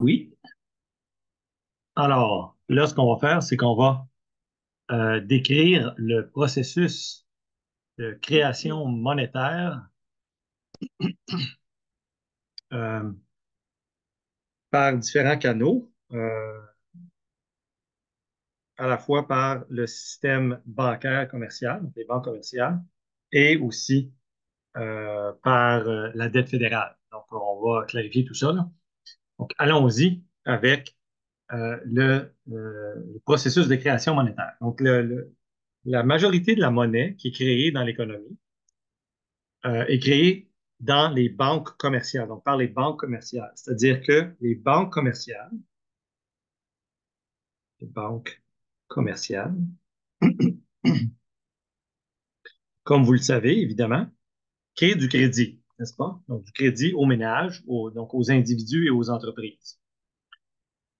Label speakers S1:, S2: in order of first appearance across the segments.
S1: Oui. Alors, là, ce qu'on va faire, c'est qu'on va décrire le processus de création monétaire euh, par différents canaux, à la fois par le système bancaire commercial, donc les banques commerciales, et aussi par la dette fédérale. Donc, on va clarifier tout ça, là. Donc, allons-y avec le processus de création monétaire. Donc, la majorité de la monnaie qui est créée dans l'économie est créée dans les banques commerciales, donc par les banques commerciales. C'est-à-dire que les banques commerciales, comme vous le savez, évidemment, créent du crédit, n'est-ce pas? Donc, du crédit aux ménages, donc aux individus et aux entreprises.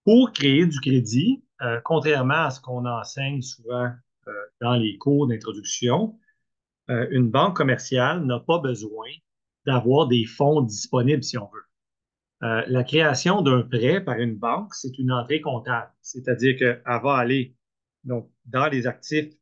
S1: Pour créer du crédit, contrairement à ce qu'on enseigne souvent dans les cours d'introduction, une banque commerciale n'a pas besoin d'avoir des fonds disponibles, si on veut. La création d'un prêt par une banque, c'est une entrée comptable. C'est-à-dire qu'elle va aller donc, dans les actifs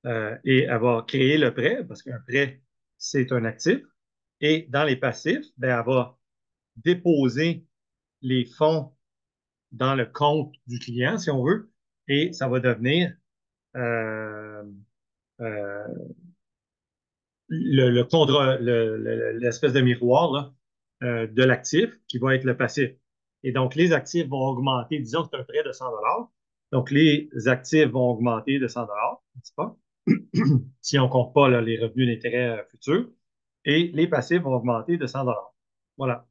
S1: et elle va créer le prêt, parce qu'un prêt, c'est un actif. Et dans les passifs, ben, elle va déposer les fonds dans le compte du client, si on veut, et ça va devenir euh, euh, l'espèce de miroir là, de l'actif qui va être le passif. Et donc, les actifs vont augmenter, disons que c'est un prêt de 100 dollars. Donc, les actifs vont augmenter de 100 dollars, n'est-ce pas? Si on ne compte pas là, les revenus d'intérêt futurs. Et les passifs vont augmenter de 100 dollars. Voilà,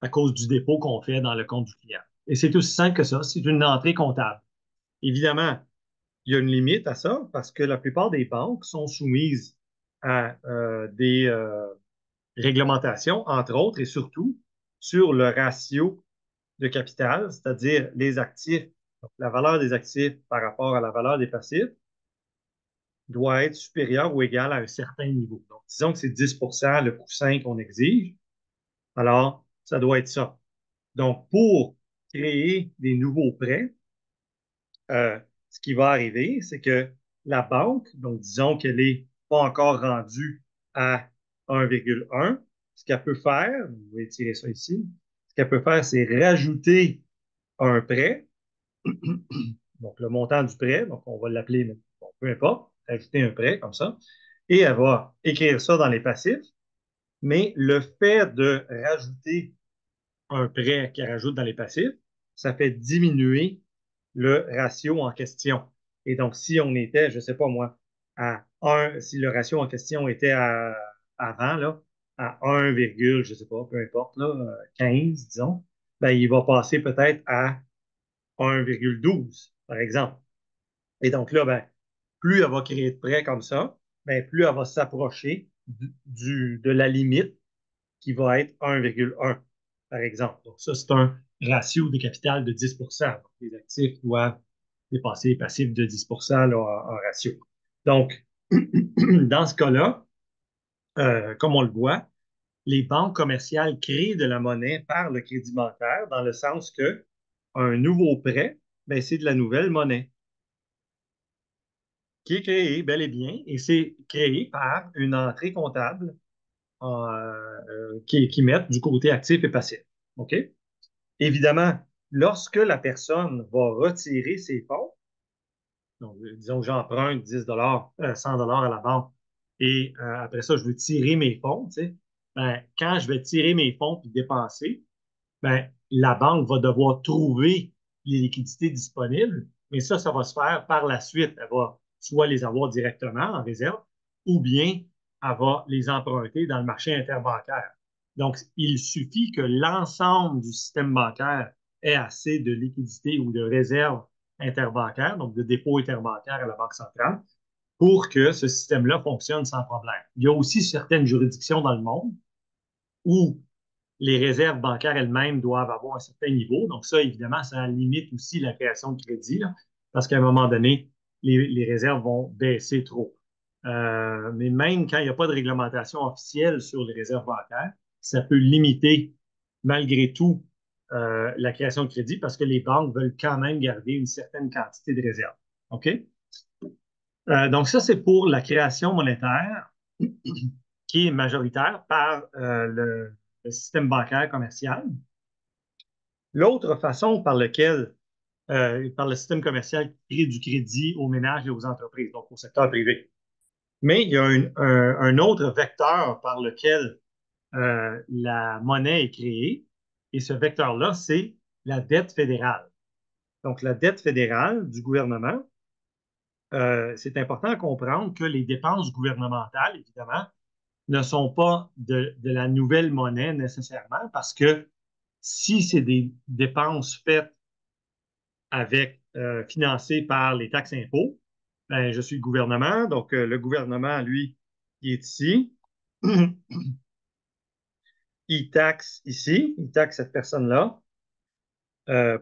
S1: à cause du dépôt qu'on fait dans le compte du client. Et c'est aussi simple que ça, c'est une entrée comptable. Évidemment, il y a une limite à ça parce que la plupart des banques sont soumises à des réglementations, entre autres et surtout sur le ratio de capital, c'est-à-dire les actifs, donc la valeur des actifs par rapport à la valeur des passifs doit être supérieure ou égale à un certain niveau. Donc, disons que c'est 10% le coussin qu'on exige, alors ça doit être ça. Donc, pour créer des nouveaux prêts, ce qui va arriver, c'est que la banque, donc disons qu'elle n'est pas encore rendue à 1,1, ce qu'elle peut faire, vous pouvez tirer ça ici, ce qu'elle peut faire, c'est rajouter un prêt, donc le montant du prêt, donc on va l'appeler, bon, peu importe, rajouter un prêt comme ça, et elle va écrire ça dans les passifs, mais le fait de rajouter un prêt qu'elle rajoute dans les passifs, ça fait diminuer le ratio en question. Et donc, si on était, je ne sais pas moi, à 1, si le ratio en question était avant, là, à 1, je ne sais pas, peu importe, là, 15, disons, ben, il va passer peut-être à 1,12, par exemple. Et donc là, ben, plus elle va créer de prêts comme ça, ben, plus elle va s'approcher de la limite qui va être 1,1, par exemple. Donc, ça, c'est un ratio de capital de 10. Donc, les actifs doivent dépasser les passifs de 10 là, en ratio. Donc, dans ce cas-là, comme on le voit, les banques commerciales créent de la monnaie par le crédit bancaire dans le sens que un nouveau prêt, ben, c'est de la nouvelle monnaie qui est créée bel et bien et c'est créé par une entrée comptable qui met du côté actif et passif. OK? Évidemment, lorsque la personne va retirer ses fonds, donc disons que j'emprunte 10 $, 100 à la banque, et après ça, je veux tirer mes fonds, tu sais, ben, quand je vais tirer mes fonds puis dépenser, ben, la banque va devoir trouver les liquidités disponibles, mais ça va se faire par la suite. Elle va soit les avoir directement en réserve, ou bien elle va les emprunter dans le marché interbancaire. Donc, il suffit que l'ensemble du système bancaire ait assez de liquidités ou de réserves interbancaires, donc de dépôts interbancaires à la Banque centrale, pour que ce système-là fonctionne sans problème. Il y a aussi certaines juridictions dans le monde où les réserves bancaires elles-mêmes doivent avoir un certain niveau. Donc ça, évidemment, ça limite aussi la création de crédit, là, parce qu'à un moment donné, les réserves vont baisser trop. Mais même quand il n'y a pas de réglementation officielle sur les réserves bancaires, ça peut limiter malgré tout la création de crédit parce que les banques veulent quand même garder une certaine quantité de réserve. OK? Donc, ça, c'est pour la création monétaire qui est majoritaire par le système bancaire commercial. L'autre façon par le système commercial qui crée du crédit aux ménages et aux entreprises, donc au secteur privé. Mais il y a un autre vecteur par lequel la monnaie est créée, et ce vecteur-là, c'est la dette fédérale. Donc, la dette fédérale du gouvernement, c'est important à comprendre que les dépenses gouvernementales, évidemment, ne sont pas de la nouvelle monnaie nécessairement, parce que si c'est des dépenses faites avec financées par les taxes impôts, ben, je suis le gouvernement, donc le gouvernement, lui, il est ici. Il taxe ici, il taxe cette personne-là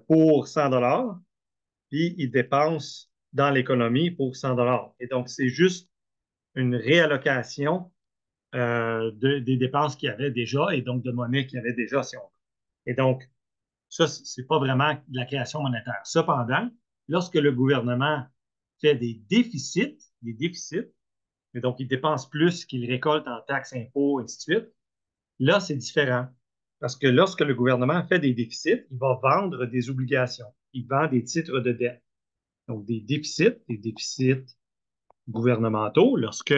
S1: pour 100 dollars, puis il dépense dans l'économie pour 100 dollars. Et donc, c'est juste une réallocation des dépenses qu'il y avait déjà et donc de monnaie qu'il y avait déjà, si on veut. Et donc, ça, c'est pas vraiment de la création monétaire. Cependant, lorsque le gouvernement fait des déficits, et donc il dépense plus qu'il récolte en taxes, impôts, et ainsi de suite, là, c'est différent. Parce que lorsque le gouvernement fait des déficits, il va vendre des obligations. Il vend des titres de dette. Donc, des déficits gouvernementaux, lorsque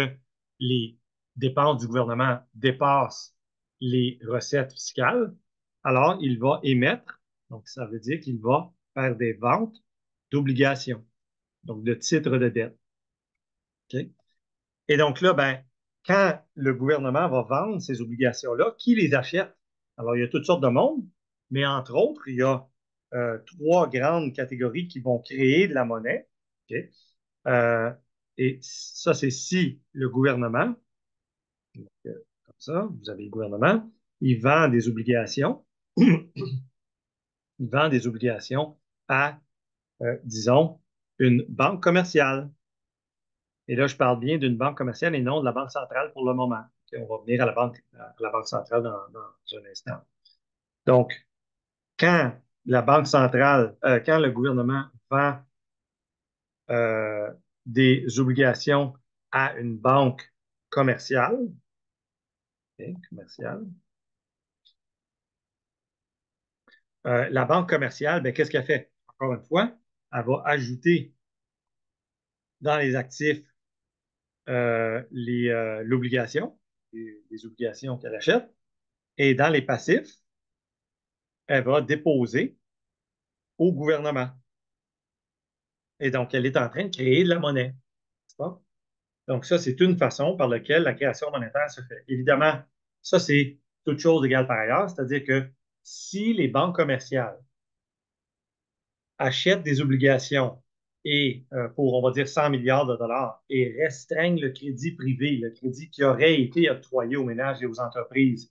S1: les dépenses du gouvernement dépassent les recettes fiscales, alors il va émettre, donc ça veut dire qu'il va faire des ventes d'obligations, donc de titres de dette. OK? Et donc là, ben, quand le gouvernement va vendre ces obligations-là, qui les achète? Alors, il y a toutes sortes de monde, mais entre autres, il y a trois grandes catégories qui vont créer de la monnaie. OK? Euh, et ça, c'est si le gouvernement, donc, comme ça, vous avez le gouvernement, il vend des obligations, il vend des obligations à, disons, une banque commerciale. Et là, je parle bien d'une banque commerciale et non de la Banque centrale pour le moment. Okay, on va venir à la banque centrale dans un instant. Donc, quand la banque centrale, quand le gouvernement vend euh, des obligations à une banque commerciale, okay, commerciale, la banque commerciale, ben, qu'est-ce qu'elle fait? Encore une fois, elle va ajouter dans les actifs l'obligation, les obligations qu'elle achète, et dans les passifs, elle va déposer au gouvernement. Et donc, elle est en train de créer de la monnaie. N'est-ce pas? Donc, ça, c'est une façon par laquelle la création monétaire se fait. Évidemment, ça, c'est toute chose égale par ailleurs, c'est-à-dire que si les banques commerciales achètent des obligations et pour, on va dire, 100 milliards de dollars et restreignent le crédit privé, le crédit qui aurait été octroyé aux ménages et aux entreprises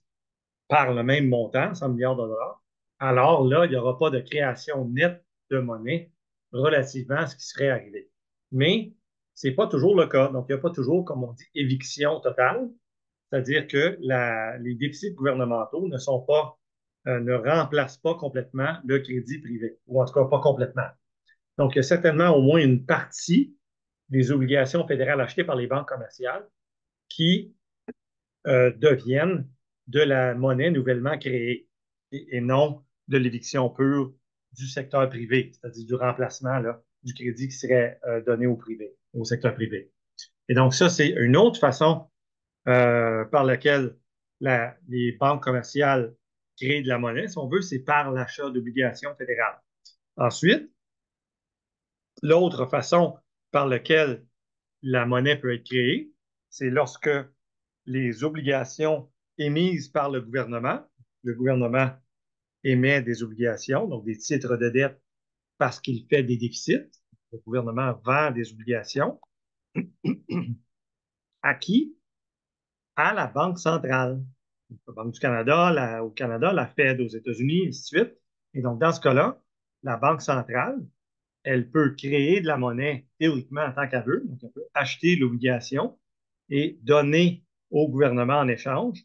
S1: par le même montant, 100 milliards de dollars, alors là, il n'y aura pas de création nette de monnaie relativement à ce qui serait arrivé. Mais ce n'est pas toujours le cas. Donc, il n'y a pas toujours, comme on dit, éviction totale, c'est-à-dire que les déficits gouvernementaux ne remplacent pas complètement le crédit privé, ou en tout cas pas complètement. Donc, il y a certainement au moins une partie des obligations fédérales achetées par les banques commerciales qui deviennent de la monnaie nouvellement créée et non de l'éviction pure du secteur privé, c'est-à-dire du remplacement là, du crédit qui serait donné au privé, au secteur privé. Et donc, ça, c'est une autre façon par laquelle les banques commerciales créent de la monnaie, si on veut, c'est par l'achat d'obligations fédérales. Ensuite, l'autre façon par laquelle la monnaie peut être créée, c'est lorsque les obligations émises par le gouvernement émet des obligations, donc des titres de dette parce qu'il fait des déficits. Le gouvernement vend des obligations. À qui? À la Banque centrale. La Banque du Canada, au Canada, la Fed aux États-Unis, et ainsi de suite. Et donc, dans ce cas-là, la Banque centrale, elle peut créer de la monnaie théoriquement en tant qu'elle veut. Donc, elle peut acheter l'obligation et donner au gouvernement en échange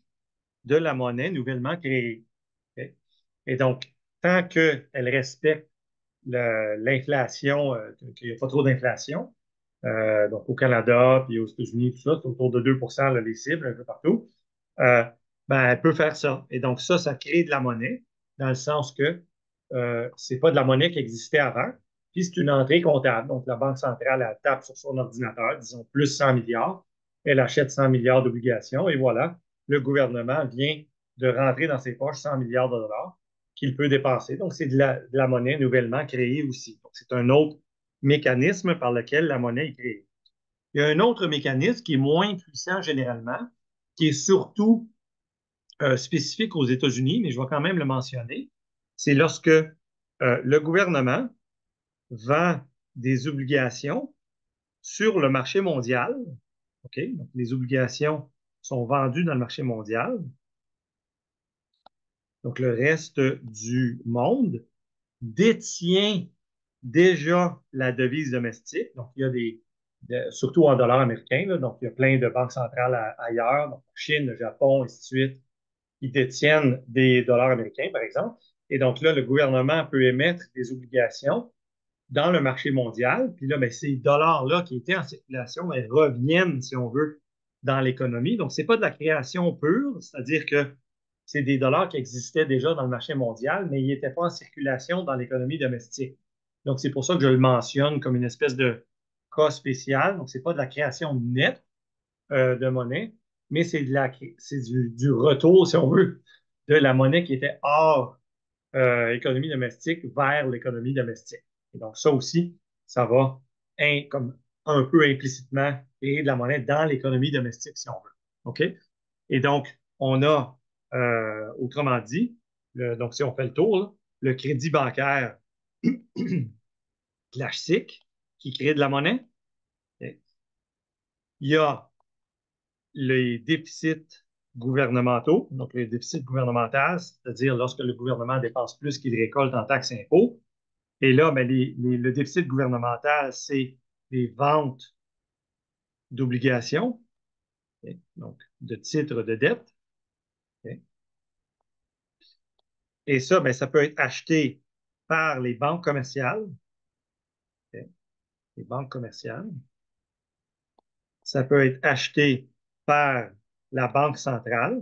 S1: de la monnaie nouvellement créée. Okay? Et donc, tant qu'elle respecte l'inflation, qu'il n'y a pas trop d'inflation, donc au Canada, puis aux États-Unis, tout ça, c'est autour de 2 là, les cibles, un peu partout, euh, ben, elle peut faire ça. Et donc, ça crée de la monnaie, dans le sens que c'est pas de la monnaie qui existait avant, puis c'est une entrée comptable. Donc, la Banque centrale, elle tape sur son ordinateur, disons plus 100 milliards, elle achète 100 milliards d'obligations, et voilà, le gouvernement vient de rentrer dans ses poches 100 milliards de dollars qu'il peut dépenser. Donc, c'est de la monnaie nouvellement créée aussi. Donc, c'est un autre mécanisme par lequel la monnaie est créée. Il y a un autre mécanisme qui est moins puissant généralement, qui est surtout spécifique aux États-Unis, mais je vais quand même le mentionner. C'est lorsque le gouvernement vend des obligations sur le marché mondial. OK? Donc, les obligations sont vendues dans le marché mondial. Donc, le reste du monde détient déjà la devise domestique. Donc, il y a surtout en dollars américains, là, donc il y a plein de banques centrales ailleurs, donc Chine, le Japon, et ainsi de suite, qui détiennent des dollars américains, par exemple. Et donc là, le gouvernement peut émettre des obligations dans le marché mondial. Puis là, ben, ces dollars-là qui étaient en circulation, elles reviennent, si on veut, dans l'économie. Donc, ce n'est pas de la création pure, c'est-à-dire que c'est des dollars qui existaient déjà dans le marché mondial, mais ils n'étaient pas en circulation dans l'économie domestique. Donc, c'est pour ça que je le mentionne comme une espèce de cas spécial. Donc, ce n'est pas de la création nette de monnaie, mais c'est du retour, si on veut, de la monnaie qui était hors économie domestique vers l'économie domestique. Et donc, ça aussi, ça va comme un peu implicitement créer de la monnaie dans l'économie domestique, si on veut. OK? Et donc, on a, autrement dit, donc si on fait le tour, là, le crédit bancaire classique qui crée de la monnaie. Il y a les déficits gouvernementaux, donc les déficits gouvernementaux, c'est-à-dire lorsque le gouvernement dépense plus qu'il récolte en taxes et impôts. Et là, ben, le déficit gouvernemental, c'est les ventes d'obligations, okay, donc de titres de dette. Okay. Et ça, ben, ça peut être acheté par les banques commerciales, okay, les banques commerciales. Ça peut être acheté par la Banque centrale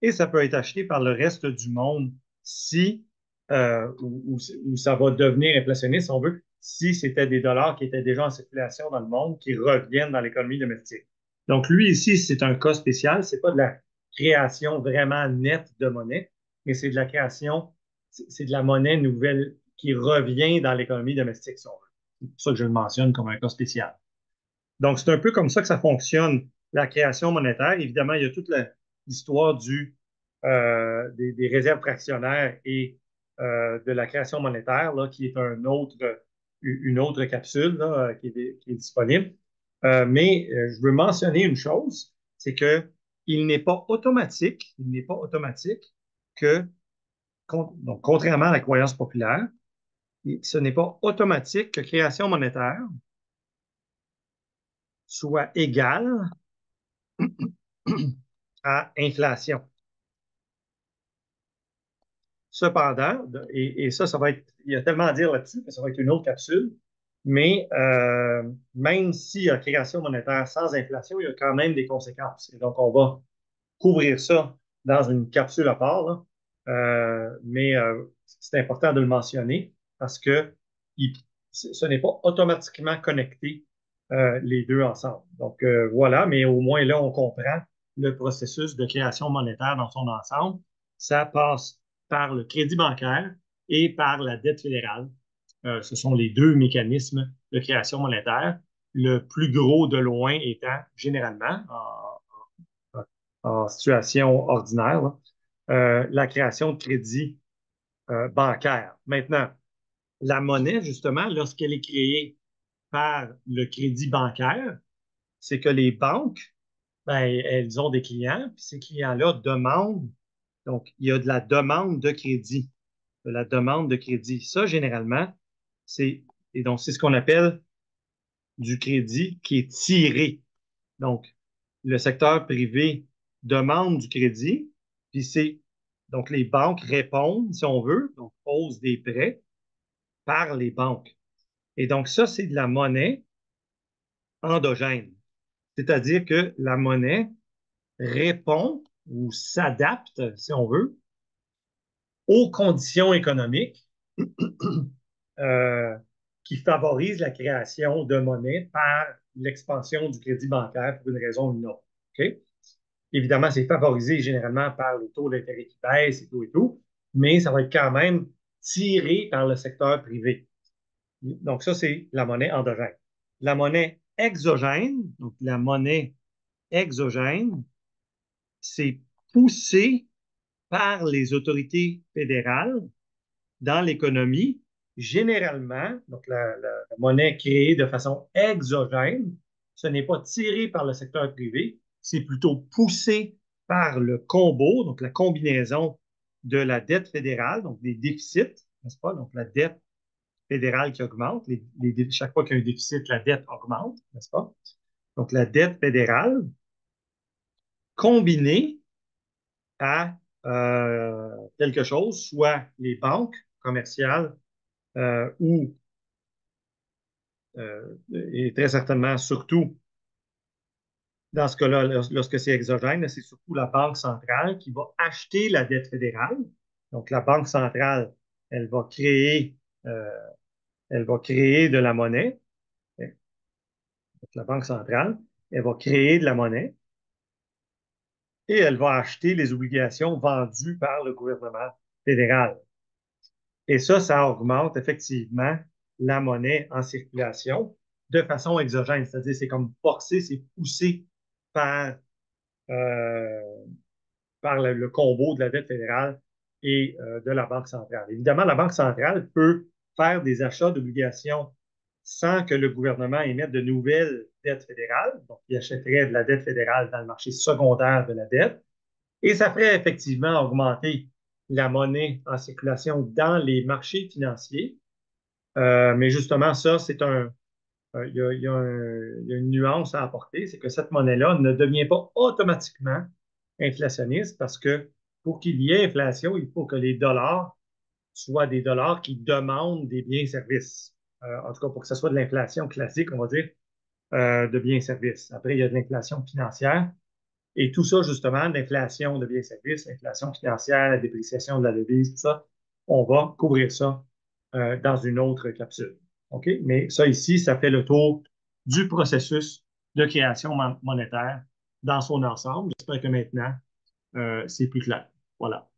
S1: et ça peut être acheté par le reste du monde si, où ça va devenir inflationniste, si on veut, si c'était des dollars qui étaient déjà en circulation dans le monde, qui reviennent dans l'économie domestique. Donc, lui, ici, c'est un cas spécial. C'est pas de la création vraiment nette de monnaie, mais c'est de la création, c'est de la monnaie nouvelle qui revient dans l'économie domestique, si on veut. C'est pour ça que je le mentionne comme un cas spécial. Donc, c'est un peu comme ça que ça fonctionne, la création monétaire. Évidemment, il y a toute l'histoire des réserves fractionnaires et de la création monétaire, là, qui est une autre capsule là, qui est disponible. Mais je veux mentionner une chose, c'est que il n'est pas automatique que, donc, contrairement à la croyance populaire, ce n'est pas automatique que création monétaire soit égale à inflation. Cependant, et ça va être, il y a tellement à dire là-dessus que ça va être une autre capsule, mais même s'il y a création monétaire sans inflation, il y a quand même des conséquences. Et donc, on va couvrir ça dans une capsule à part, là. Mais c'est important de le mentionner parce que ce n'est pas automatiquement connecté les deux ensemble. Donc, voilà, mais au moins là, on comprend le processus de création monétaire dans son ensemble. Ça passe par le crédit bancaire et par la dette fédérale. Ce sont les deux mécanismes de création monétaire. Le plus gros de loin étant généralement, en situation ordinaire, là, la création de crédit bancaire. Maintenant, la monnaie, justement, lorsqu'elle est créée par le crédit bancaire, c'est que les banques, ben, elles ont des clients, puis ces clients-là demandent, donc il y a de la demande de crédit, de la demande de crédit. Ça, généralement, c'est, et donc c'est ce qu'on appelle du crédit qui est tiré. Donc, le secteur privé demande du crédit, puis c'est Donc, les banques répondent, si on veut, donc posent des prêts par les banques. Et donc, ça, c'est de la monnaie endogène. C'est-à-dire que la monnaie répond ou s'adapte, si on veut, aux conditions économiques euh, qui favorisent la création de monnaie par l'expansion du crédit bancaire pour une raison ou une autre. OK? Évidemment, c'est favorisé généralement par le taux d'intérêt qui baisse et tout, mais ça va être quand même tiré par le secteur privé. Donc, ça, c'est la monnaie endogène. La monnaie exogène, donc la monnaie exogène, c'est poussé par les autorités fédérales dans l'économie, généralement, donc la monnaie créée de façon exogène, ce n'est pas tiré par le secteur privé, c'est plutôt poussé par le combo, donc la combinaison de la dette fédérale, donc des déficits, n'est-ce pas? Donc la dette fédérale qui augmente, chaque fois qu'il y a un déficit, la dette augmente, n'est-ce pas? Donc la dette fédérale combinée à quelque chose, soit les banques commerciales ou, et très certainement, surtout dans ce cas-là, lorsque c'est exogène, c'est surtout la Banque centrale qui va acheter la dette fédérale. Donc, la Banque centrale, elle va créer, euh, elle va créer de la monnaie. Donc, la Banque centrale, elle va créer de la monnaie et elle va acheter les obligations vendues par le gouvernement fédéral. Et ça augmente effectivement la monnaie en circulation de façon exogène, c'est-à-dire c'est comme forcé, c'est poussé par, euh, par le combo de la dette fédérale et de la Banque centrale. Évidemment, la Banque centrale peut faire des achats d'obligations sans que le gouvernement émette de nouvelles dettes fédérales. Donc, il achèterait de la dette fédérale dans le marché secondaire de la dette. Et ça ferait effectivement augmenter la monnaie en circulation dans les marchés financiers. Mais justement, ça, il y a une nuance à apporter, c'est que cette monnaie-là ne devient pas automatiquement inflationniste parce que pour qu'il y ait inflation, il faut que les dollars soient des dollars qui demandent des biens et services. En tout cas, pour que ce soit de l'inflation classique, on va dire, de biens et services. Après, il y a de l'inflation financière. Et tout ça, justement, l'inflation de biens et services, l'inflation financière, la dépréciation de la devise, tout ça, on va couvrir ça dans une autre capsule. OK? Mais ça ici, ça fait le tour du processus de création monétaire dans son ensemble. J'espère que maintenant, c'est plus clair. Voilà.